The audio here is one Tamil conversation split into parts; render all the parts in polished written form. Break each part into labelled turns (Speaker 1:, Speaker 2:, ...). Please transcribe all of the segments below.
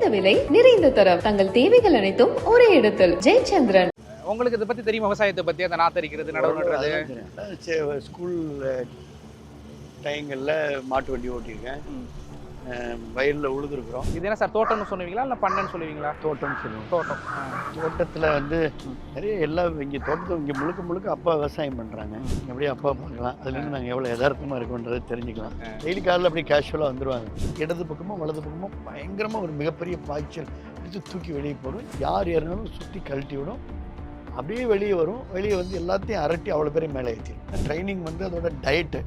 Speaker 1: குறைந்த விலை நிறைந்த தரம் தங்கள் தேவைகள் அனைத்தும் ஒரே இடத்தில் ஜெயச்சந்திரன்.
Speaker 2: உங்களுக்கு இதை பத்தி தெரியும், விவசாயத்தை பத்தி, அந்த நாத்தரிக்கிறது, நடவு நடுறது?
Speaker 3: ஸ்கூல் டைங்களில் மாட்டு வண்டி ஓட்டியிருக்கேன், வயலில் உழுதுருக்குறோம்.
Speaker 2: இது என்ன சார், தோட்டம்னு சொல்லுவீங்களா இல்லை பண்ணன்னு சொல்லுவீங்களா?
Speaker 3: தோட்டம்னு சொல்லுவோம்.
Speaker 2: தோட்டம்.
Speaker 3: தோட்டத்தில் வந்து நிறைய எல்லாம் இங்கே தோட்டத்தை இங்கே முழுக்க அப்பா விவசாயம் பண்ணுறாங்க. அப்படியே அப்பா பார்க்கலாம், அதுலேருந்து நாங்கள் எவ்வளோ யதார்த்தமாக இருக்கோன்றதை தெரிஞ்சுக்கலாம். டெய்லி காலையில் அப்படியே கேஷுவலாக வந்துடுவாங்க. இடது பக்கமும் வலது பக்கமும் பயங்கரமாக ஒரு மிகப்பெரிய பாய்ச்சல் எடுத்து தூக்கி வெளியே போடும். யார் ஏறினாலும் சுற்றி கழட்டி விடும், அப்படியே வெளியே வரும். வெளியே வந்து எல்லாத்தையும் அரட்டி அவ்வளோ பேரையும் மேலே ஏற்றிடும். ட்ரைனிங் வந்து அதோட டயட்டு,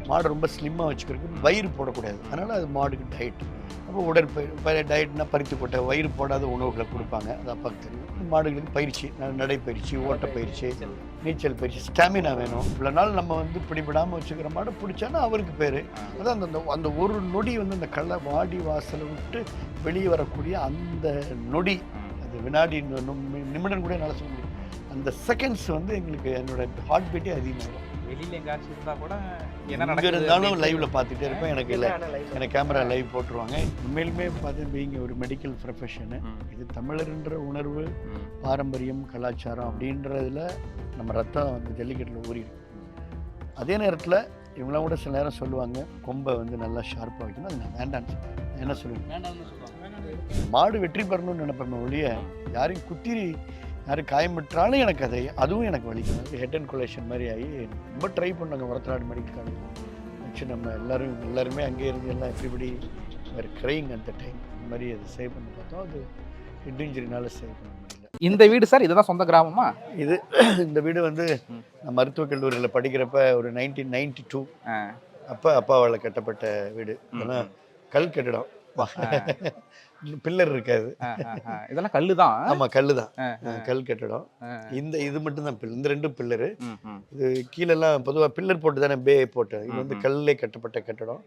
Speaker 3: மாடு ரொம்ப ஸ்லிம்மாக வச்சுக்கிறதுக்கு வயிறு போடக்கூடாது, அதனால் அது மாடுக்கு டயட். அப்போ உடற்பயிர் டயட்னா பருத்தி கொட்டை, வயிறு போடாத உணவுகளை கொடுப்பாங்க, அது அப்பாவுக்கு தெரியும். மாடுகளுக்கு பயிற்சி, நடைப்பயிற்சி, ஓட்டப்பயிற்சி, நீச்சல் பயிற்சி, ஸ்டாமினா வேணும். இவ்வளோ நாள் நம்ம வந்து பிடிபடாமல் வச்சுக்கிற மாடு பிடிச்சானா அவருக்கு பேர். அதான் அந்த ஒரு நொடி வந்து அந்த வாடி வாசலை விட்டு வெளியே வரக்கூடிய அந்த நொடி, அது வினாடி நிமிடம் கூட என்னால் சொல்ல முடியும். அந்த செகண்ட்ஸ் வந்து எங்களுக்கு என்னோட ஹார்ட் பீட்டே அதிகமாகிடும்.
Speaker 2: வெளியில் எங்காச்சும் இருந்தால் கூட
Speaker 3: என்ன இருந்தாலும் லைவ்ல பார்த்துட்டே இருப்பேன். எனக்கு இல்லை, எனக்கு கேமரா லைவ் போட்டுருவாங்க. உண்மையிலுமே பார்த்து இங்கே ஒரு மெடிக்கல் ப்ரொஃபஷனு, இது தமிழர்ன்ற உணர்வு, பாரம்பரியம், கலாச்சாரம் அப்படின்றதுல நம்ம ரத்தம் வந்து ஜல்லிக்கட்டில் ஊறிடும். அதே நேரத்தில் இவங்களாம் கூட சில நேரம் சொல்லுவாங்க, கொம்பை வந்து நல்லா ஷார்ப்பாக வைக்கணும், அது நான் வேண்டான்னு சொல்லுவேன். என்ன சொல்லுவேன், மாடு வெற்றி பெறணும்னு நினைப்பேன் ஒழிய யாரையும் குத்தி யாரும் காயமிட்டாலும் எனக்கு அதுவும் எனக்கு வலிக்கும். ஹெட் அண்ட் கொலேஷன் மாதிரி ஆகி ரொம்ப ட்ரை பண்ணாங்க ஒரத்தநாடு மெடிக்கல் காலேஜ் வச்சு. நம்ம எல்லாருமே அங்கே இருந்து எல்லாம் எவ்ரிபடி வேறு க்ரைங் அந்த டைம். இந்த மாதிரி அதை சேவ் பண்ணி பார்த்தோம், அது ஹெட் இன்ஜுரினால சேவ் பண்ண முடியல.
Speaker 2: இந்த வீடு சார், இதுதான் சொந்த கிராமமா?
Speaker 3: இந்த வீடு வந்து நான் மருத்துவக் கல்லூரியில் படிக்கிறப்ப ஒரு 1992 அப்பாவால் கட்டப்பட்ட வீடு. அதெல்லாம் கல் கட்டிடம், பில்லர் இருக்காது,
Speaker 2: இதெல்லாம் கல்லு தான்.
Speaker 3: ஆமா கல்லு தான், கல் கட்டடம். இது மட்டும் தான் பில்லர், இந்த ரெண்டும் பில்லரு. இது கீழெல்லாம் பொதுவாக பில்லர் போட்டு தானே பே போட்டு, இது வந்து கல்லே கட்டப்பட்ட கட்டடம்.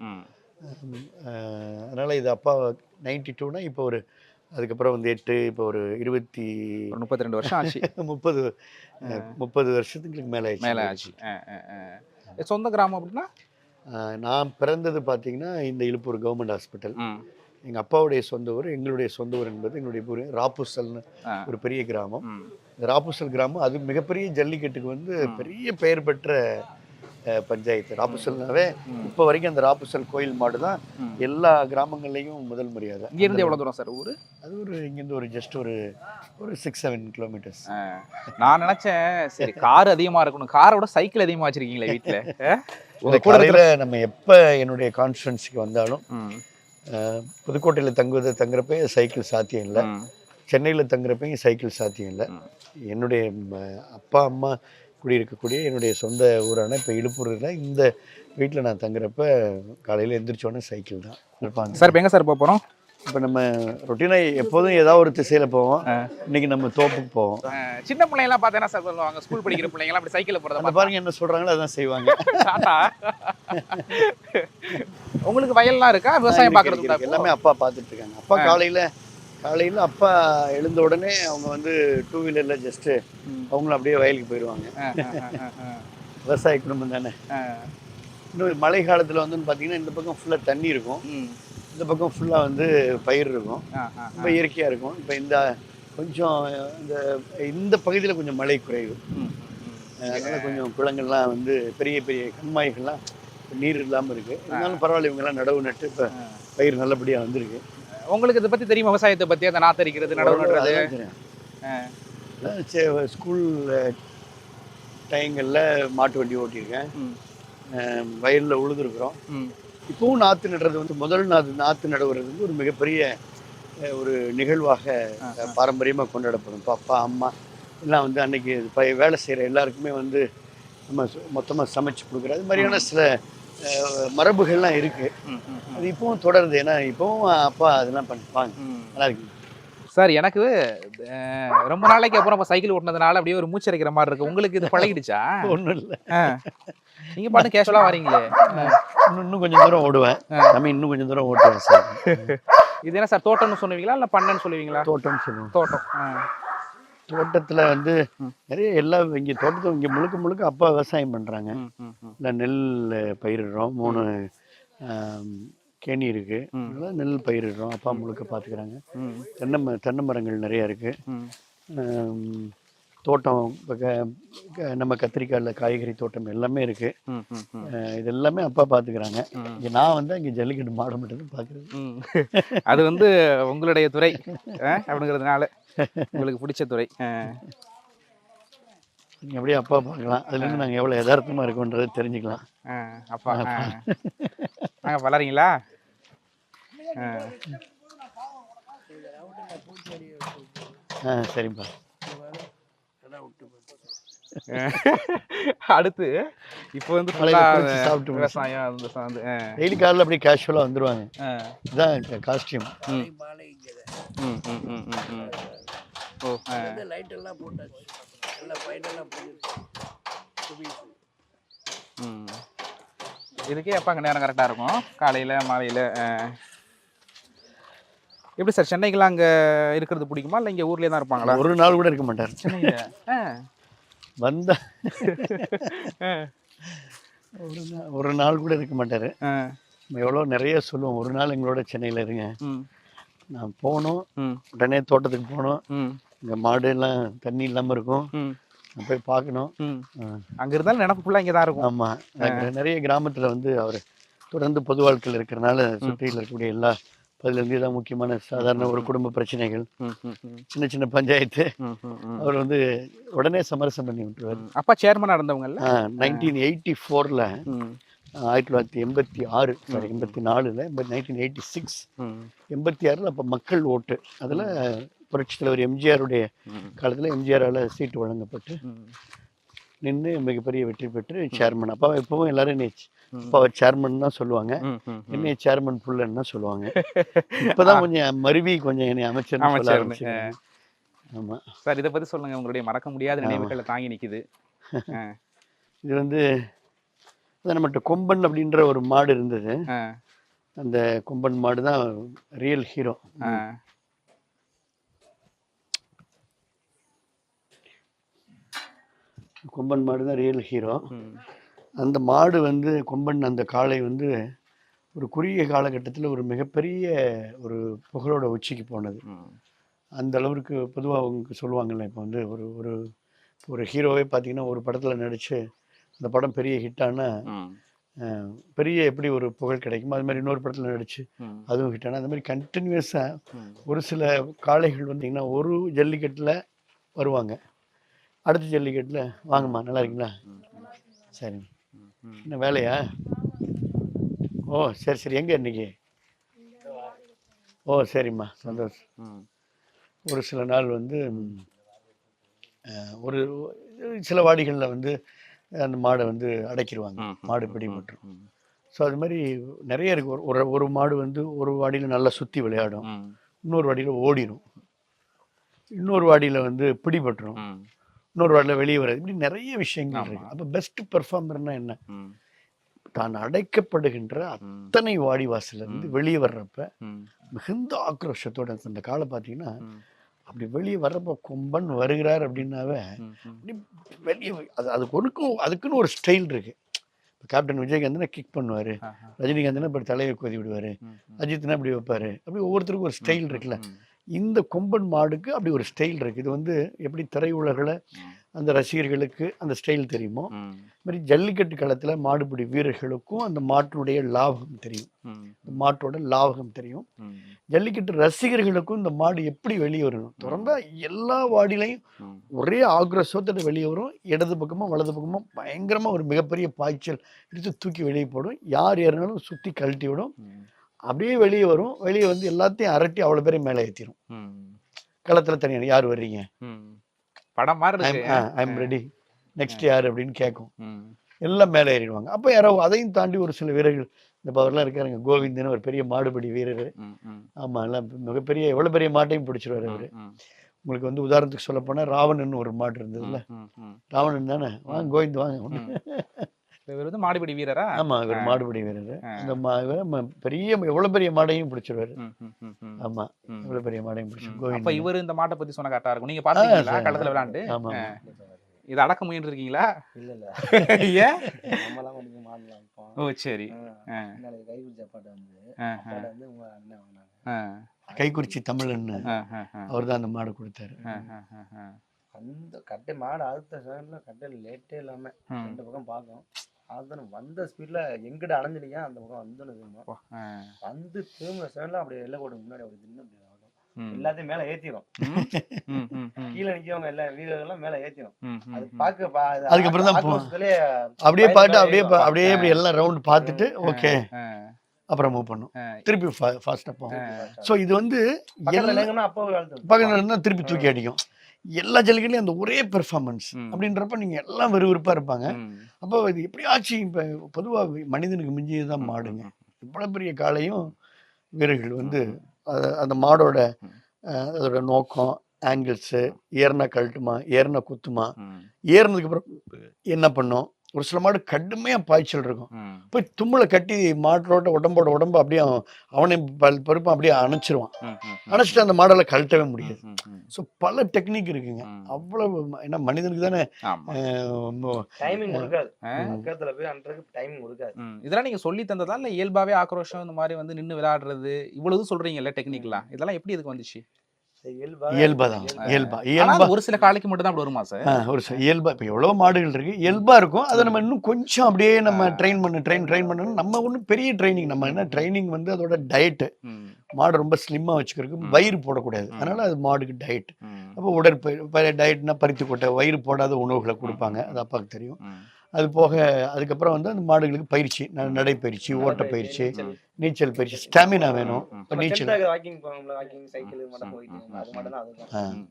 Speaker 3: அதனால இது அப்பா 92னா இப்போ ஒரு அதுக்கப்புறம் வந்து 8, இப்போ ஒரு 32
Speaker 2: வருஷம் ஆச்சு.
Speaker 3: 30 வருஷத்துக்கு மேலே
Speaker 2: ஆச்சு. சொந்த கிராமம் அப்படின்னா
Speaker 3: நான் பிறந்தது பார்த்தீங்கன்னா இந்த இழுப்பூர் கவர்மெண்ட் ஹாஸ்பிட்டல். எங்கள் அப்பாவுடைய சொந்த ஊர், எங்களுடைய சொந்த ஊர் என்பது எங்களுடைய ஊர் ராப்பூசல்னு ஒரு பெரிய கிராமம். இந்த ராப்பூசல் கிராமம் அது மிகப்பெரிய ஜல்லிக்கட்டுக்கு வந்து பெரிய பெயர் பெற்ற பஞ்சாயத்து. ராப்பூசல்னாவே இப்போ வரைக்கும் அந்த ராப்பூசல் கோயில் மாடு தான் எல்லா கிராமங்கள்லையும் முதல் மரியாதை.
Speaker 2: இங்கேருந்து எவ்வளோ தூரம் சார் ஊர்? அது
Speaker 3: இங்கேருந்து ஒரு ஜஸ்ட் ஒரு 6-7 கிலோமீட்டர்ஸ்.
Speaker 2: நான் நினச்சேன் சரி கார் அதிகமாக இருக்கணும், காரோட சைக்கிள் அதிகமாக வச்சுருக்கீங்களே வீட்டில்.
Speaker 3: காலையில் நம்ம எப்போ என்னுடைய கான்ஃபரன்ஸுக்கு வந்தாலும் புதுக்கோட்டையில் தங்குறப்ப சைக்கிள் சாத்தியம் இல்லை, சென்னையில் தங்குறப்பையும் சைக்கிள் சாத்தியம் இல்லை. என்னுடைய அப்பா அம்மா குடியிருக்கக்கூடிய என்னுடைய சொந்த ஊரான இப்போ இழுப்பூரில் இந்த வீட்டில் நான் தங்குறப்ப காலையில் எந்திரிச்சோன்னே சைக்கிள் தான் இருப்பாங்க.
Speaker 2: சார் இப்போ எங்கே சார் போகிறோம்?
Speaker 3: இப்போ நம்ம ரொட்டீனாக எப்போதும் ஏதாவது ஒரு திசையில் போவோம். இன்னைக்கு நம்ம தோப்புக்கு போவோம்.
Speaker 2: சின்ன பிள்ளைங்களாம் பார்த்தேன்னா சார் சொல்லுவாங்க, ஸ்கூல் படிக்கிற பிள்ளைங்களாம் அப்படி சைக்கிளில் போகிறத
Speaker 3: பாருங்க, என்ன சொல்கிறாங்களோ அதான் செய்வாங்க.
Speaker 2: உங்களுக்கு வயல்லாம் இருக்கா, விவசாயம் பார்க்குறது
Speaker 3: எல்லாமே அப்பா பார்த்துட்டு இருக்காங்க. அப்பா காலையில் அப்பா எழுந்த உடனே அவங்க வந்து 2 வீலரில் ஜஸ்ட்டு அவங்களும் அப்படியே வயலுக்கு போயிடுவாங்க. விவசாய குடும்பம் தானே. இன்னும் மழை காலத்தில் வந்து பார்த்தீங்கன்னா இந்த பக்கம் ஃபுல்லாக தண்ணி இருக்கும், இந்த பக்கம் ஃபுல்லாக வந்து பயிர் இருக்கும், ரொம்ப இயற்கையாக இருக்கும். இப்போ கொஞ்சம் இந்த பகுதியில் கொஞ்சம் மழை குறைவு, அதனால் கொஞ்சம் குளங்கள்லாம் வந்து பெரிய பெரிய கண்மாய்கள்லாம் நீர் இல்லாமல் இருக்குது. இருந்தாலும் பரவாயில்ல, இவங்கெல்லாம் நடவு நட்டு இப்போ பயிர் நல்லபடியாக வந்திருக்கு.
Speaker 2: உங்களுக்கு இதை பற்றி தெரியும், விவசாயத்தை பற்றி, அந்த நாத்தரிக்கிறது, நடவு நடுறது?
Speaker 3: ஸ்கூல் டைங்களில் மாட்டு வண்டி ஓட்டியிருக்கேன், வயலில் உழுதுருக்குறோம். இப்போவும் நாற்று நடுறது வந்து முதல் நாற்று நடுவது வந்து ஒரு மிகப்பெரிய ஒரு நிகழ்வாக பாரம்பரியமாக கொண்டாடப்படும். இப்போ அப்பா அம்மா எல்லாம் வந்து அன்னைக்கு வேலை செய்கிற எல்லாருக்குமே வந்து நம்ம மொத்தமாக சமைச்சு கொடுக்குறது, அது மாதிரியான சில மரபுகள்லாம் இருக்குது. அது இப்போவும் தொடருது, ஏன்னா இப்போவும் அப்பா அதெல்லாம் பண்ணிப்பாங்க. நல்லா இருக்கு
Speaker 2: சார். எனக்கு ரொம்ப நாளைக்கு அப்புறம் இப்போ சைக்கிள் ஓட்டினதுனால அப்படியே ஒரு மூச்சரிக்கிற மாதிரி இருக்கு. உங்களுக்கு இது பழகிடுச்சா?
Speaker 3: ஒன்றும் இல்லை,
Speaker 2: நீங்கள் பாட்டு கேஷுவலாக வரீங்களே.
Speaker 3: இன்னும் கொஞ்சம் தூரம் ஓடுவேன், இன்னும் கொஞ்சம் தூரம் ஓட்டுவேன் சார்.
Speaker 2: இது என்ன சார், தோட்டம்னு சொல்லுவீங்களா இல்லை பண்ணன்னு சொல்லுவீங்களா?
Speaker 3: தோட்டம்னு சொல்லுவோம்.
Speaker 2: தோட்டம்.
Speaker 3: தோட்டத்தில் வந்து நிறைய எல்லாம் இங்கே தோட்டத்தில் இங்கே முழுக்க அப்பா விவசாயம் பண்ணுறாங்க. இல்லை நெல் பயிரிடுறோம், 3 கேணி இருக்கு.
Speaker 2: ம்.
Speaker 3: அதனால நெல் பயிரிடுறோம். அப்பா முழுக்க பார்த்துக்கிறாங்க.
Speaker 2: ம்.
Speaker 3: தென்னை மரங்கள் நிறையா இருக்கு.
Speaker 2: ம்.
Speaker 3: ஆம், தோட்டம் இப்ப நம்ம கத்திரிக்காயில் காய்கறி தோட்டம் எல்லாமே இருக்கு.
Speaker 2: ம். ம். ம்.
Speaker 3: இது எல்லாமே அப்பா பார்த்துக்கிறாங்க.
Speaker 2: ம்.
Speaker 3: இங்கே நான் வந்து இங்கே ஜல்லிக்கட்டு மாட மட்டும் பார்க்குறது.
Speaker 2: ம். அது வந்து உங்களுடைய துறை அப்படிங்கிறதுனால உங்களுக்கு பிடிச்ச துறை.
Speaker 3: நீங்கள் அப்படியே அப்பா பார்க்கலாம். அதுலேருந்து நாங்கள் எவ்வளோ யதார்த்தமாக இருக்கோன்றதை தெரிஞ்சுக்கலாம்.
Speaker 2: அப்பா நாங்கள் வளரீங்களா?
Speaker 3: சரிப்பா.
Speaker 2: அடுத்து இப்போ வந்து
Speaker 3: சாப்பிட்டு
Speaker 2: விவசாயம் வந்து
Speaker 3: டெய்லி காலையில் அப்படியே கேஷுவலாக வந்துடுவாங்க. இதுதான் காஸ்டியூம்.
Speaker 2: ஓ
Speaker 4: லைட் எல்லாம் போட்டாச்சு, எல்லாம் ஃபைனலாக போட்டு.
Speaker 2: இதுக்கே அப்போ அங்கே நேரம் கரெக்டாக இருக்கும், காலையில் மாலையில். எப்படி சார், சென்னைக்கெல்லாம் அங்கே இருக்கிறது பிடிக்குமா இல்லை இங்கே ஊர்லேயே தான் இருப்பாங்களா?
Speaker 3: ஒரு நாள் கூட இருக்க மாட்டார்
Speaker 2: சென்னையில்.
Speaker 3: வந்தா ஒரு நாள் கூட இருக்க மாட்டார். எவ்வளோ நிறைய சொல்லுவோம், ஒரு நாள் எங்களோட சென்னையில் இருங்க. நான் போனோம், உடனே தோட்டத்துக்கு போனோம். இங்கே மாடு எல்லாம் தண்ணி இல்லாமல் இருக்கும், நான் போய் பார்க்கணும்.
Speaker 2: அங்கே இருந்தாலும் நினப்பு ஃபுல்லாக இங்கே தான் இருக்கும்.
Speaker 3: ஆமாம், நிறைய கிராமத்தில் வந்து அவர் தொடர்ந்து பொது வாழ்க்கையில் இருக்கிறனால சுற்றியில் இருக்கக்கூடிய எல்லா பதிலேருந்து தான் முக்கியமான சாதாரண ஒரு குடும்ப பிரச்சனைகள், சின்ன சின்ன பஞ்சாயத்து அவர் வந்து உடனே சமரசம் பண்ணி விட்டுருவார்.
Speaker 2: அப்பா சேர்மனாக இருந்தவங்கல்ல.
Speaker 3: 1984 1986 சாரி 84 1986 86 அப்போ மக்கள் ஓட்டு, அதில் புரட்சி தலைவர் எம்ஜிஆருடைய காலத்தில் எம்ஜிஆரால் சீட்டு வழங்கப்பட்டு நின்று மிகப்பெரிய வெற்றி பெற்று சேர்மன். அப்பா எப்பவும் எல்லாரும் என்னை அப்பாவை சேர்மன் தான் சொல்லுவாங்க, என்னை சேர்மன் புள்ளன்னு தான் சொல்லுவாங்க. இப்போதான் கொஞ்சம் மருவி கொஞ்சம் என்னை அமைச்சர் சொல்ல ஆரம்பிச்சிருக்காங்க. ஆமாம்
Speaker 2: சார், இதை பற்றி சொல்லுங்கள், உங்களுடைய மறக்க முடியாத நினைவுகளை தாங்கி நிற்குது.
Speaker 3: இது வந்து நம்மகிட்ட கொம்பன் அப்படின்ற ஒரு மாடு இருந்தது. அந்த கொம்பன் மாடு தான் ரியல் ஹீரோ. கொம்பன் மாடு தான் ரியல் ஹீரோ. அந்த மாடு வந்து கொம்பன் அந்த காளை வந்து ஒரு குறுகிய காலகட்டத்தில் ஒரு மிகப்பெரிய ஒரு புகழோட உச்சிக்கு போனது. அந்த அளவுக்கு பொதுவாக அவங்க சொல்லுவாங்கல்ல, இப்போ வந்து ஒரு ஒரு ஒரு ஹீரோவே பார்த்தீங்கன்னா ஒரு படத்தில் நடித்து அந்த படம் பெரிய ஹிட்டானா பெரிய எப்படி ஒரு புகழ் கிடைக்குமோ அது மாதிரி இன்னொரு படத்தில் நடிச்சு அதுவும் ஹிட்டானா அந்த மாதிரி கண்டினியூஸாக ஒரு சில காளைகள் வந்தீங்கன்னா ஒரு ஜல்லிக்கட்டில் வருவாங்க, அடுத்த ஜல்லிக்கட்டில் வாங்கம்மா நல்லா இருக்கீங்களா, சரி என்ன வேலையா, ஓ சரி சரி எங்கே இன்னைக்கு, ஓ சரிம்மா சந்தோஷம். ஒரு சில நாள் வந்து ஒரு சில வாடிகளில் வந்து அந்த மாடை வந்து அடைக்கிடுவாங்க, மாடு பிடிபட்டுரும். ஸோ அது மாதிரி நிறைய இருக்குது. ஒரு மாடு வந்து ஒரு வாடியில் நல்லா சுற்றி விளையாடும், இன்னொரு வாடியில் ஓடிடும், இன்னொரு வாடியில் வந்து பிடிபட்டுரும், இன்னொரு வாடியில் வெளியே வராது. இப்படி நிறைய விஷயங்கள் இருக்கு. அப்போ பெஸ்ட் பெர்ஃபார்மர்னா என்ன, தான் அடைக்கப்படுகின்ற அத்தனை வாடிவாசல இருந்து வெளியே வர்றப்ப மிகுந்த ஆக்ரோஷத்தோட அந்த காலை பார்த்தீங்கன்னா அப்படி வெளியே வர்றப்ப கொம்பன் வருகிறார் அப்படின்னாவே அப்படி வெளியே அதுக்குன்னு ஒரு ஸ்டைல் இருக்கு. கேப்டன் விஜயகாந்த்னா கிக் பண்ணுவார், ரஜினிகாந்த்னா இப்படி தலையை கோதி விடுவார், அஜித்னா இப்படி வைப்பார், அப்படி ஒவ்வொருத்தருக்கும் ஒரு ஸ்டைல் இருக்குல்ல. இந்த கொம்பன் மாடுக்கு அப்படி ஒரு ஸ்டைல் இருக்குது. இது வந்து எப்படி திரையுலகில் அந்த ரசிகர்களுக்கு அந்த ஸ்டைல் தெரியுமோ மாதிரி ஜல்லிக்கட்டு களத்தில் மாடுபிடி வீரர்களுக்கும் அந்த மாட்டினுடைய லாபகம் தெரியும், இந்த மாட்டோட லாபகம் தெரியும். ஜல்லிக்கட்டு ரசிகர்களுக்கும் இந்த மாடு எப்படி வெளியே வரணும், திறந்தா எல்லா வாடிலையும் ஒரே ஆக்ரோஷத்தோட வெளியே வரும், இடது பக்கமும் வலது பக்கமும் பயங்கரமாக ஒரு மிகப்பெரிய பாய்ச்சல் எடுத்து தூக்கி வெளியே போடும், யார் ஏறினாலும் சுற்றி கழட்டி விடும், அப்படியே வெளியே வரும். வெளியே வந்து எல்லாத்தையும் அரட்டி அவ்வளோ பேரையும் மேலே ஏற்றிடும். களத்தில் தனியாக யார் வர்றீங்க,
Speaker 2: படம் மாதிரி
Speaker 3: ஐம் ரெடி நெக்ஸ்ட் யார் அப்படின்னு கேட்கும், எல்லாம் மேலே ஏறிடுவாங்க. அப்போ யாரோ அதையும் தாண்டி ஒரு சில வீரர்கள், இந்த அவர்லாம் இருக்காருங்க கோவிந்தன்னு ஒரு பெரிய மாடுபிடி வீரர், ஆமாம் எல்லாம் மிகப்பெரிய எவ்வளோ பெரிய மாட்டையும் பிடிச்சிருவார் அவர். உங்களுக்கு வந்து உதாரணத்துக்கு சொல்ல போனால் ராவணன் ஒரு மாடு இருந்ததுல்ல, ராவணன் தானே, வாங்க கோவிந்த் வாங்க,
Speaker 2: இவர் வந்து மாடுபிடி வீரரா?
Speaker 3: ஆமா இவர் மாடுபிடி வீரர். அந்த பெரிய எவ்வளவு பெரிய மாடையும் பிடிச்சிருவாரு. ஆமா எவ்வளவு பெரிய மாடையும் பிடிச்சிரு கோவிந்த்.
Speaker 2: அப்ப இவர் இந்த மாட்டை பத்தி சொன்ன கரெக்டா இருக்கும். நீங்க பாத்தீங்களா களத்துல விளையாண்டு?
Speaker 3: ஆமா
Speaker 2: இதை அடக்க முயன்று இருக்கீங்களா?
Speaker 5: இல்ல
Speaker 2: ஏன்?
Speaker 5: நம்மலாம் கொஞ்சம் மாடலாம் வைப்போம்.
Speaker 2: ஓ சரி.
Speaker 5: நாளைக்கு கைக்குச்சி அப்பாட்ட வந்து அப்பாட்ட வந்து உங்க அண்ணன் வாங்கினாங்க.
Speaker 3: கைக்குறிச்சி தமிழன்னு அவர் தான் அந்த மாடு கொடுத்தாரு.
Speaker 5: அந்த கட்டை மாடு அடுத்த செகண்ட்ல கட்டையில் லேட்டே இல்லாம 2 பக்கம் பார்க்கும். அதுதானே வந்த ஸ்பீட்ல எங்கிட்ட அணைஞ்சிருக்கா அந்த பக்கம் வந்துடுது. வந்து திரும்ப செகண்ட்ல அப்படியே எல்லை கோடு முன்னாடி அப்படி தின்னு அப்படி ஆகும். எல்லாத்தையும் மேல ஏத்திடும். கீழே நிக்கிறவங்க எல்லா வீரர்கள்லாம் மேல ஏத்திடும். அது பார்க்க
Speaker 3: அதுக்கப்புறம் தான் அப்படியே பாட்டு அப்படியே அப்படி எல்லாம் ரவுண்ட் பார்த்துட்டு ஓகே அப்புறம் மூவ் பண்ணும். திருப்பி ஃபாஸ்டா போகும். ஸோ இது வந்து பக்கத்துல திருப்பி தூக்கி அடிக்கும். எல்லா ஜல்லிக்கட்டுலையும் அந்த ஒரே பெர்ஃபார்மன்ஸ் அப்படின்றப்ப நீங்க எல்லாம் விறுவிறுப்பா இருப்பாங்க. அப்போ இது எப்படியாச்சும் இப்ப பொதுவா மனிதனுக்கு மிஞ்சியதுதான் மாடுங்க. இவ்வளவு பெரிய காலையும் வீரர்கள் வந்து அந்த மாடோட அதோட நோக்கம், ஆங்கிள்ஸு, ஏறினா கழட்டுமா, ஏறினா குத்துமா, ஏறினதுக்கு அப்புறம் என்ன பண்ணும். ஒரு சில மாடு கடுமையா பாய்ச்சல் இருக்கும். போய் தும்மலை கட்டி மாட்டோட உடம்பு அப்படியே அவனை பருப்பம் அப்படியே அணைச்சிருவான். அணைச்சிட்டு அந்த மாடலை கழட்டவே முடியாது. ஸோ பல டெக்னிக் இருக்குங்க. அவ்வளவு ஏன்னா மனிதனுக்கு தானே
Speaker 5: டைமிங் இருக்காது. பக்கத்துல போய் அன்றதுக்கு டைமிங் இருக்காது.
Speaker 2: இதெல்லாம் நீங்க சொல்லி தந்ததா இல்ல இயல்பாவே ஆக்ரோஷம் இந்த மாதிரி வந்து நின்று விளையாடுறது இவ்வளவு சொல்றீங்கல்ல டெக்னிக்லாம், இதெல்லாம் எப்படி இதுக்கு வந்துச்சு?
Speaker 3: இயல்பா
Speaker 2: ஒரு சில காலைக்கு மட்டும் தான் அப்படி வருமா சார்?
Speaker 3: ஒரு இயல்பா இப்ப எவ்வளவு மாடுகள் இருக்கு, இயல்பா இருக்கும். அதை நம்ம இன்னும் கொஞ்சம் அப்படியே நம்ம ட்ரெயின் பண்ணணும். நம்ம ஒன்றும் பெரிய ட்ரைனிங், நம்ம என்ன ட்ரைனிங் வந்து அதோட டயட்டு. மாடு ரொம்ப ஸ்லிம்மா வச்சுக்கிறதுக்கு வயிறு போடக்கூடாது. அதனால அது மாடுக்கு டயட். அப்போ டயட்னா பருத்தி கொட்டை, வயிறு போடாத உணவுகளை கொடுப்பாங்க. அது அப்பாவுக்கு தெரியும். அது போக அதுக்கப்புறம் வந்து அந்த மாடுகளுக்கு பயிற்சி, நடைப்பயிற்சி, ஓட்ட பயிற்சி, நீச்சல் பயிற்சி, ஸ்டாமினா வேணும். நீச்சல்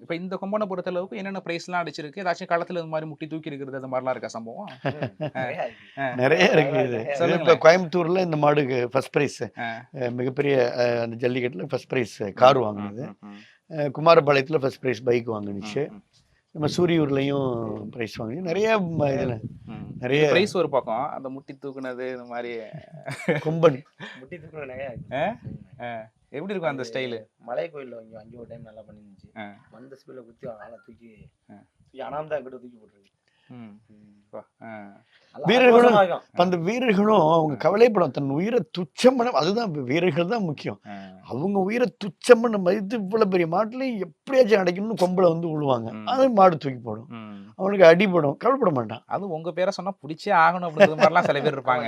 Speaker 2: இப்ப இந்த கொம்பனை பொறுத்த அளவுக்கு என்னென்ன பிரைஸ் எல்லாம் அடிச்சிருக்கு? ஏதாச்சும் களத்துல இந்த மாதிரி முட்டி தூக்கி இருக்கிறது அந்த மாதிரிலாம் இருக்கா சம்பவம்?
Speaker 3: நிறைய இருக்கு. இப்ப கோயம்புத்தூர்ல இந்த மாடுக்கு ஃபர்ஸ்ட் பிரைஸ், மிகப்பெரிய அந்த ஜல்லிக்கட்டுல ஃபர்ஸ்ட் பிரைஸ் கார் வாங்கினது. குமாரபாளையத்துல ஃபர்ஸ்ட் பிரைஸ் பைக் வாங்கினுச்சு. நம்ம சூரியூர்லயும் பிரைஸ் வாங்கி நிறைய
Speaker 2: பிரைஸ் ஒரு பக்கம். அந்த முட்டி தூக்குனது இந்த மாதிரி
Speaker 3: கொம்பன்
Speaker 5: முட்டி தூக்குனது
Speaker 2: எப்படி இருக்கும் அந்த ஸ்டைலு?
Speaker 5: மலை கோயில்ல அங்கே ஒரு டைம் நல்லா பண்ணிருந்துச்சு. வந்த ஸ்பீட்ல குத்தி ஆளை தூக்கி அனாமதா கிட்ட தூக்கி போட்டுருக்கு.
Speaker 3: வீரர்களும் அந்த வீரர்களும் அவங்க கவலைப்படும். தன் உயிரை துச்சம் பண்ண, அதுதான் வீரர்கள் தான் முக்கியம். அவங்க உயிரை துச்சம் பண்ண மதித்து இவ்வளவு பெரிய மாட்டுலயும் எப்படியாச்சும் அடைக்கணும்னு கொம்பளை வந்து விழுவாங்க. அது மாடு தூக்கி போடும், அவனுக்கு அடிபடும், கவலைப்பட மாட்டான்.
Speaker 2: அது உங்க பேரை சொன்னா பிடிச்சே ஆகணும் அப்படிங்கிற மாதிரிலாம் சில பேர்
Speaker 3: இருக்காங்க.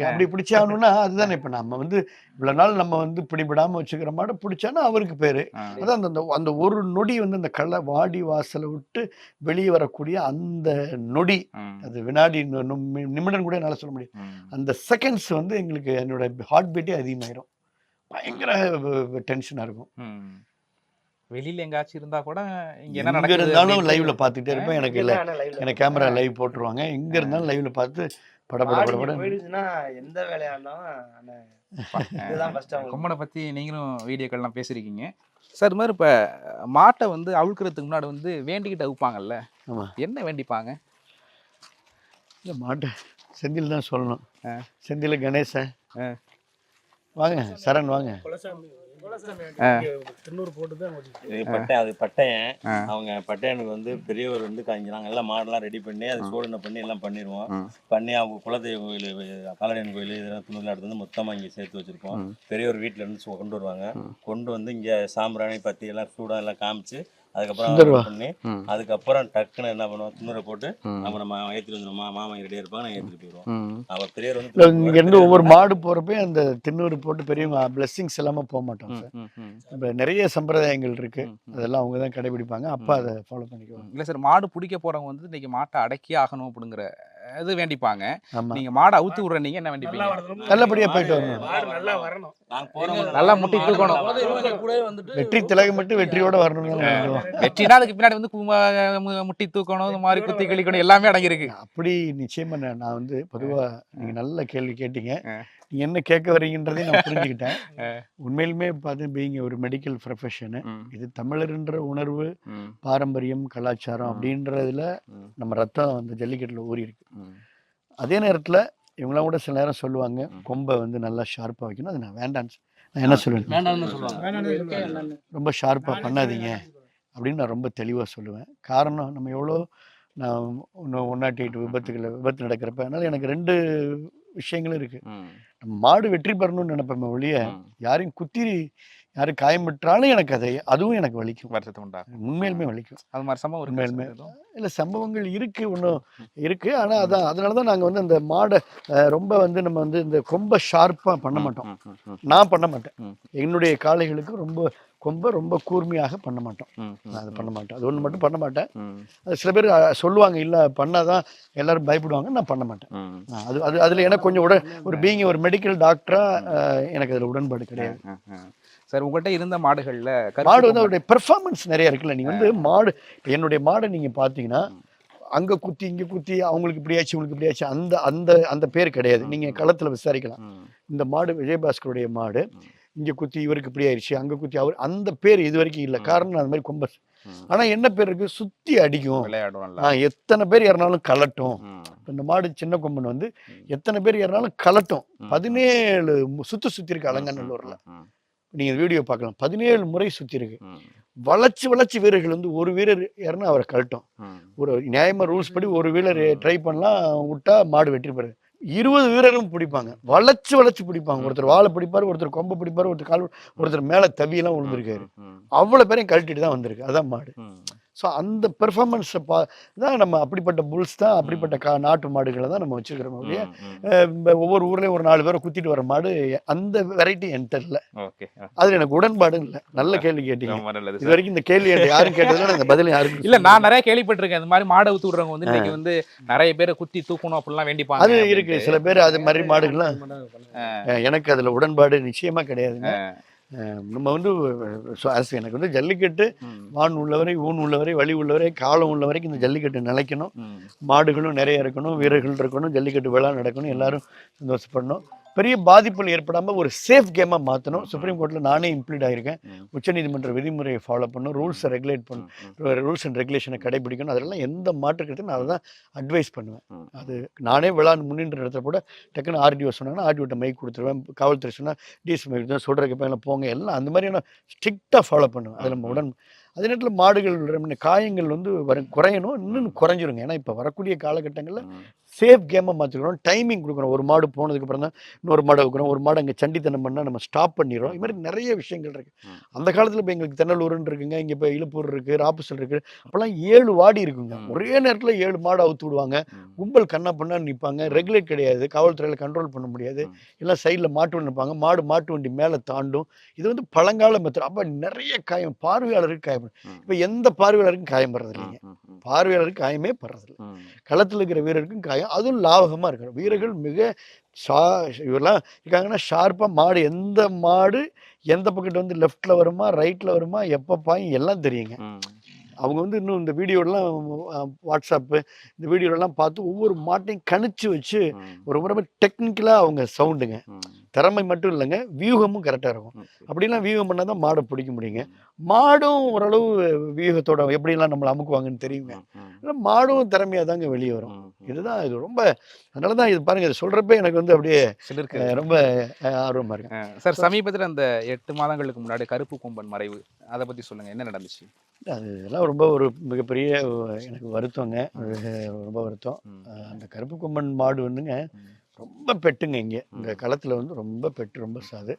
Speaker 3: அப்படி பிடிச்சே ஆகணும்னா அதுதானே. இப்ப நம்ம வந்து இவ்வளவு நாள் நம்ம வந்து பிடிபடாம வச்சுக்கிற மாடு பிடிச்சானா அவருக்கு பேரு. அதான் அந்த ஒரு நொடி வந்து அந்த கள்ள வாடி வாசலை விட்டு வெளியே வரக்கூடிய அந்த நொடி, அது வினாடி நிமிடம் கூட என்னால சொல்ல முடியும். அந்த செகண்ட்ஸ் வந்து எங்களுக்கு என்னோட ஹார்ட் பீட்டே அதிகமாயிரும். பயங்கர டென்ஷனா இருக்கும்.
Speaker 2: வெளியில எங்காச்சும் இருந்தா கூட
Speaker 3: எங்க இருந்தாலும் லைவ்ல பாத்துட்டே இருப்பேன். எனக்கு கேமரா லைவ் போட்டுருவாங்க. எங்க இருந்தாலும் லைவ்ல பார்த்து படபட
Speaker 5: போயிடுச்சுன்னா எந்த வேலையா இருந்தாலும்
Speaker 2: கொம்பனை பத்தி நீங்களும் வீடியோக்கள்லாம் பேசிருக்கீங்க சார். இது மாதிரி இப்ப மாட்டை வந்து அவுழ்க்கிறதுக்கு முன்னாடி வந்து வேண்டிக்கிட்டு அவுப்பாங்கல்ல, என்ன வேண்டிப்பாங்க?
Speaker 3: இந்த மாட்டை செந்தில் தான் சொல்லணும். செந்தில் கணேசன் வாங்க, சரண் வாங்க.
Speaker 6: பட்டையன் அவங்க பட்டையனுக்கு வந்து பெரியவர் வந்து காய்க்கிறாங்க. எல்லாம் மாடெல்லாம் ரெடி பண்ணி அது சோதனை பண்ணி எல்லாம் பண்ணிடுவோம். பண்ணி அவங்க குலதெய்வ கோயில், காலடியன் கோயில், இதெல்லாம் துணில எடுத்து வந்து மொத்தமா இங்க சேர்த்து வச்சிருப்போம். பெரியவர் வீட்டுல இருந்து கொண்டு வருவாங்க. கொண்டு வந்து இங்க சாம்பிராணி பத்தி எல்லாம் சூடா எல்லாம் காமிச்சு அதுக்கப்புறம் பண்ணி அதுக்கப்புறம் டக்குன்னு என்ன பண்ணுவோம், துணுரை போட்டு நம்ம ஏற்றிட்டு வந்துடுவோம். மாமா ரெடியா இருப்பாங்க, நான் ஏற்றிட்டு போயிடுவோம். அவர் பெரியவர் வந்து
Speaker 3: இங்க இருந்து ஒவ்வொரு மாடு போறப்ப அந்த திண்ணூறு போட்டு பெரியவங்க பிளெஸிங்ஸ் இல்லாம போக மாட்டோம் சார். இப்ப நிறைய சம்பிரதாயங்கள் இருக்கு, அதெல்லாம் அவங்க தான் கடைபிடிப்பாங்க. அப்பா அதை ஃபாலோ பண்ணிக்குவாங்க.
Speaker 2: இல்ல சார், மாடு பிடிக்க போறவங்க வந்து இன்னைக்கு மாட்டை அடக்கி ஆகணும் அப்படிங்கிற இது வேண்டிப்பாங்க. நீங்க மாடை அவுத்து விடுற நீங்க என்ன வேண்டிப்பீங்க?
Speaker 3: நல்லபடியா போயிட்டு வரணும், நல்லா முட்டி தூக்கணும், வெற்றி திலகம் மட்டும் வெற்றியோட வரணும்.
Speaker 2: வெற்றினா அதுக்கு பின்னாடி வந்து முட்டி தூக்கணும், இந்த மாதிரி குத்தி கிழிக்கணும், எல்லாமே அடங்கியிருக்கு.
Speaker 3: அப்படி நிச்சயமா நான் வந்து பொதுவா நீங்க நல்ல கேள்வி கேட்டீங்க. நீங்க என்ன கேட்க வரீங்கன்றதையும் நான் புரிஞ்சுக்கிட்டேன். உண்மையிலுமே பார்த்து பீயிங் ஒரு மெடிக்கல் ப்ரொஃபஷனு, இது தமிழர்ன்ற உணர்வு, பாரம்பரியம், கலாச்சாரம் அப்படின்றதுல நம்ம ரத்தம் அந்த ஜல்லிக்கட்டுல ஊறி இருக்கு. அதே நேரத்துல இவங்களாம் கூட சில நேரம் சொல்லுவாங்க கொம்பை வந்து நல்லா ஷார்ப்பா வைக்கணும். அது நான் வேண்டான்னு, நான் என்ன சொல்லுவேன், ரொம்ப ஷார்ப்பா பண்ணாதீங்க அப்படின்னு நான் ரொம்ப தெளிவா சொல்லுவேன். காரணம், நம்ம எவ்வளோ நான் இன்னும் 108 விபத்து நடக்கிறப்ப. அதனால் எனக்கு 2 விஷயங்களும் இருக்குது. நம்ம மாடு வெற்றி பெறணும்னு நினைப்பேன் ஒழிய யாரையும் குத்தி யாரும் காயமிட்டாலும் எனக்கு அதுவும் எனக்கு வலிக்கும்,
Speaker 2: வருத்தத்தை உண்டாகும்.
Speaker 3: உண்மையிலுமே வலிக்கும்.
Speaker 2: அது மாதிரி சம்பவம் இருக்கு
Speaker 3: உண்மையிலுமே
Speaker 2: சார் எதுவும்?
Speaker 3: இல்லை சம்பவங்கள் இருக்குது, ஒன்றும் இருக்குது. ஆனால் அதனால தான் நாங்கள் வந்து அந்த மாடை ரொம்ப வந்து நம்ம வந்து இந்த கொம்பை ஷார்ப்பாக பண்ண மாட்டோம். நான் பண்ண மாட்டேன். என்னுடைய காளைகளுக்கு ரொம்ப கூர்மையாக பண்ண மாட்டோம். நான் அதை பண்ண மாட்டேன். அது ஒன்று மட்டும் பண்ண மாட்டேன். அது சில பேர் சொல்லுவாங்க, இல்லை பண்ணாதான் எல்லாரும் பயப்படுவாங்க. நான் பண்ண மாட்டேன். அதில் எனக்கு கொஞ்சம் ஒரு பீயிங் ஒரு மெடிக்கல் டாக்டராக எனக்கு அதில் உடன்பாடு கிடையாது.
Speaker 2: சார் உங்கள்கிட்ட இருந்த மாடுகளில்
Speaker 3: மாடு வந்து அவருடைய பெர்ஃபார்மன்ஸ் நிறைய இருக்குல்ல. நீங்கள் வந்து மாடு இப்போ என்னுடைய மாடை நீங்கள் பார்த்தீங்கன்னா அங்கே குத்தி இங்கே குத்தி அவங்களுக்கு இப்படியாச்சு இவங்களுக்கு இப்படியாச்சு அந்த அந்த அந்த பேர் கிடையாது. நீங்கள் களத்தில் விசாரிக்கலாம். இந்த மாடு விஜயபாஸ்கருடைய மாடு இங்கே குத்தி இவருக்கு இப்படி ஆயிடுச்சு, அங்கே குத்தி அவர் அந்த பேர் இது வரைக்கும் இல்லை. காரணம் அந்த மாதிரி கொம்பஸ். ஆனால் என்ன பேர் இருக்கு, சுற்றி அடிக்கும், எத்தனை பேர் ஏறினாலும் கலட்டும். இந்த மாடு சின்ன கொம்பன் வந்து எத்தனை பேர் ஏறினாலும் கலட்டும். 17 சுற்றி இருக்கு அலங்காநல்லூரில். நீங்கள் வீடியோ பார்க்கலாம். 17 முறை சுற்றி இருக்கு. வளைச்சு வீரர்கள் வந்து ஒரு வீரர் ஏறினா அவரை கழட்டும். ஒரு நியாயமாக ரூல்ஸ் படி ஒரு வீரர் ட்ரை பண்ணலாம், விட்டா மாடு வெற்றி பெறுது. 20 வீரரும் பிடிப்பாங்க, வளைச்சு பிடிப்பாங்க. ஒருத்தர் வாழை பிடிப்பாரு, ஒருத்தர் கொம்பை பிடிப்பாரு, ஒருத்தர் கால், ஒருத்தர் மேலே தவியெல்லாம் விழுந்திருக்காரு. அவ்வளோ பேரையும் கழட்டிட்டு தான் வந்திருக்கு. அதான் மாடு. ஸோ அந்த பெர்ஃபார்மன்ஸை தான் நம்ம அப்படிப்பட்ட புல்ஸ் தான், அப்படிப்பட்ட நாட்டு மாடுகளை தான் நம்ம வச்சுருக்கிறோம். அப்படியே ஒவ்வொரு ஊர்லேயும் ஒரு 4 பேரை குத்திட்டு வர மாடு அந்த வெரைட்டி என்கிட்ட இல்லை. அதில் எனக்கு உடன்பாடும் இல்லை. நல்ல கேள்வி கேட்டீங்க. இது வரைக்கும் இந்த கேள்வி யாரும் கேட்டதில்லை, அந்த பதில் யாருக்கும்
Speaker 2: இல்லை. நான் நிறைய கேள்விப்பட்டிருக்கேன். இந்த மாதிரி மாடை ஊத்து விடுறவங்க வந்து இன்னைக்கு வந்து நிறைய பேரை குத்தி தூக்கணும் அப்படிலாம் வேண்டிப்பாங்க.
Speaker 3: அது இருக்கு. சில பேர் அது மாதிரி மாடுகள்லாம் எனக்கு அதில் உடன்பாடு நிச்சயமாக கிடையாதுங்க. நம்ம வந்து எனக்கு வந்து ஜல்லிக்கட்டு வான் உள்ளவரை, ஊன் உள்ளவரை, வழி உள்ளவரை, காலம் உள்ள வரைக்கும் இந்த ஜல்லிக்கட்டு நிலைக்கணும். மாடுகளும் நிறைய இருக்கணும், வீரர்கள் இருக்கணும், ஜல்லிக்கட்டு விழா நடக்கணும், எல்லாரும் சந்தோஷப்படணும். பெரிய பாதிப்புகள் ஏற்படாமல் ஒரு சேஃப் கேமாக மாற்றணும். சுப்ரீம் கோர்ட்டில் நானே இம்ப்ளீட் ஆகியிருக்கேன். உச்சநீதிமன்ற விதிமுறையை ஃபாலோ பண்ணணும், ரூல்ஸை ரெகுலேட் பண்ணணும், ரூல்ஸ் அண்ட் ரெகுலேஷனை கடைபிடிக்கணும். அதெல்லாம் எந்த மாற்று கருத்தையும் நான் அதை தான் அட்வைஸ் பண்ணுவேன். அது நானே விழா முன்னின்ற இடத்துல கூட டக்குன்னு ஆர்டிஓ சொன்னாங்கன்னா ஆர்டிஓட்ட மைக் கொடுத்துருவேன். காவல்துறை சொன்னால் டிஎஸ்பி மைக் தான் சொல்கிறதுக்கு பையன் போங்க, எல்லாம் அந்த மாதிரியான ஸ்ட்ரிக்டாக ஃபாலோ பண்ணுவேன். அதில் நம்ம அதே நேரத்தில் மாடுகள் காயங்கள் வந்து குறையணும், இன்னும் குறைஞ்சிருங்க. ஏன்னா இப்போ வரக்கூடிய காலகட்டங்களில் சேஃப் கேமாக மாற்றிக்கணும், டைமிங் கொடுக்கணும். ஒரு மாடு போனதுக்கு அப்புறம் தான் இன்னொரு மாடை வைக்கணும். ஒரு மாடு அங்கே சண்டித்தனம் பண்ணால் நம்ம ஸ்டாப் பண்ணிடுறோம். இது மாதிரி நிறைய விஷயங்கள் இருக்குது. அந்த காலத்தில் இப்போ எங்களுக்கு தென்னலூருன்னு இருக்குங்க, இங்கே இப்போ இழுப்பூர் இருக்குது, ராப்புசல் இருக்குது. அப்போல்லாம் 7 வாடி இருக்குங்க. ஒரே நேரத்தில் 7 மாடு அவுத்து விடுவாங்க. கும்பல் கண்ணா பண்ணான்னு நிற்பாங்க. ரெகுலேட் கிடையாது, காவல்துறையில் கண்ட்ரோல் பண்ண முடியாது. எல்லாம் சைடில் மாட்டு வண்டி நிற்பாங்க, மாட்டு வண்டி மேலே தாண்டும். இது வந்து பழங்கால மெத்தட். அப்போ நிறைய காயம், பார்வையாளருக்கு காயம். இப்போ எந்த பார்வையாளருக்கும் காயம் படுறது இல்லைங்க. பார்வையாளருக்கு காயமே படுறதில்லை. களத்தில் இருக்கிற வீரருக்கும் காயம், அதுவும் லாபகமாக இருக்கிற வீரர்கள் மிக இவரெல்லாம் இருக்காங்கன்னா ஷார்ப்பாக மாடு எந்த மாடு எந்த பக்கத்து வந்து லெஃப்டில் வருமா ரைட்டில் வருமா எப்போ பாயும் எல்லாம் தெரியுங்க. அவங்க வந்து இன்னும் இந்த வீடியோலாம் வாட்ஸ்அப்பு இந்த வீடியோலாம் பார்த்து ஒவ்வொரு மாட்டையும் கணிச்சு வச்சு ரொம்ப டெக்னிக்கலாக அவங்க சவுண்டுங்க. திறமை மட்டும் இல்லைங்க, வியூகமும் கரெக்டாக இருக்கும். அப்படிலாம் வியூகம் பண்ணால் தான் மாடை பிடிக்க முடியுங்க. மாடும் ஓரளவு வியூகத்தோட எப்படிலாம் நம்மளை அமுக்குவாங்கன்னு தெரியுங்க. மாடும் திறமையாக தாங்க வெளியே வரும். இதுதான் இது ரொம்ப, அதனால தான் இது பாருங்க, இது சொல்கிறப்ப எனக்கு வந்து அப்படியே ரொம்ப ஆர்வமாக இருக்கு.
Speaker 2: சார் சமீபத்தில் அந்த 8 மாதங்களுக்கு முன்னாடி கருப்பு கொம்பன் மறைவு, அதை பற்றி சொல்லுங்கள், என்ன நடந்துச்சு?
Speaker 3: அதெல்லாம் ரொம்ப ஒரு மிகப்பெரிய எனக்கு வருத்தங்க, ரொம்ப வருத்தம். அந்த கருப்பு கொம்பன் மாடு வந்துங்க ரொம்ப பெட்டுங்க. இங்கே இந்த களத்தில் வந்து ரொம்ப பெட்டு, ரொம்ப சாது.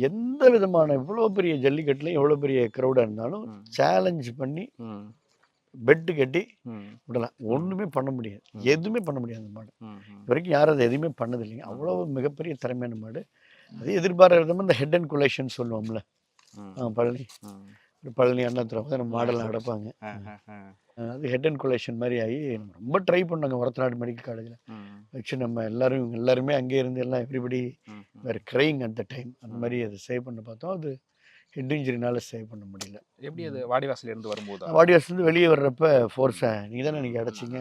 Speaker 3: எந்த விதமான இவ்வளோ பெரிய ஜல்லிக்கட்டுலையும் எவ்வளோ பெரிய க்ரௌடாக இருந்தாலும் சேலஞ்ச் பண்ணி பெட்டு கட்டி விடலாம். ஒன்றுமே பண்ண முடியாது, எதுவுமே பண்ண முடியாது. அந்த மாடு இது வரைக்கும் யாரும் அதை எதுவுமே பண்ணது இல்லைங்க. அவ்வளோ மிகப்பெரிய திறமையான மாடு. அது எதிர்பாராத இந்த ஹெட் அண்ட் கொலேஷன் சொல்லுவோம்ல, பழனி அண்ணாத்துறை நம்ம மாடெல்லாம் அடைப்பாங்க. அது ஹெட் அண்ட் கொலேஷன் மாதிரி ஆகி நம்ம ரொம்ப ட்ரை பண்ணாங்க ஒரத்தநாடு மெடிக்கல் காலேஜில் வச்சு. நம்ம எல்லாருமே அங்கே இருந்து எல்லாம் எவ்ரிபடி வேறு க்ரைங் அட் த டைம். அந்த மாதிரி அதை சேவ் பண்ண பார்த்தோம். அது ஹெட் இன்ஜுரினால சேவ் பண்ண முடியல.
Speaker 2: எப்படி அது வாடிவாசல் இருந்து வரும்போது,
Speaker 3: வாடிவாசலேருந்து வெளியே வர்றப்ப ஃபோர்ஸை நீங்கள் தானே நீங்கள் அடைச்சிங்க.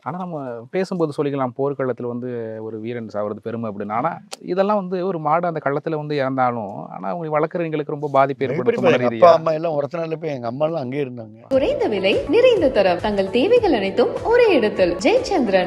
Speaker 2: ஆனால் நம்ம பேசும்போது சொல்லிக்கலாம், போர்க்களத்தில் வந்து ஒரு வீரன் சாவது பெருமை அப்படின்னு. ஆனால் இதெல்லாம் வந்து ஒரு மாடு அந்த களத்தில் வந்து இறந்தாலும் ஆனால் அவங்க வளர்க்குறவங்களுக்கு ரொம்ப பாதிப்பு ஏற்படுத்தும்.
Speaker 3: அப்பா அம்மா எல்லாம் ஒருத்தனால போய் எங்கள் அம்மா எல்லாம் அங்கே இருந்தாங்க.
Speaker 1: குறைந்த விலை, நிறைந்த தரம், தங்கள் தேவைகள் அனைத்தும் ஒரே இடத்தில். ஜெயச்சந்திரன்.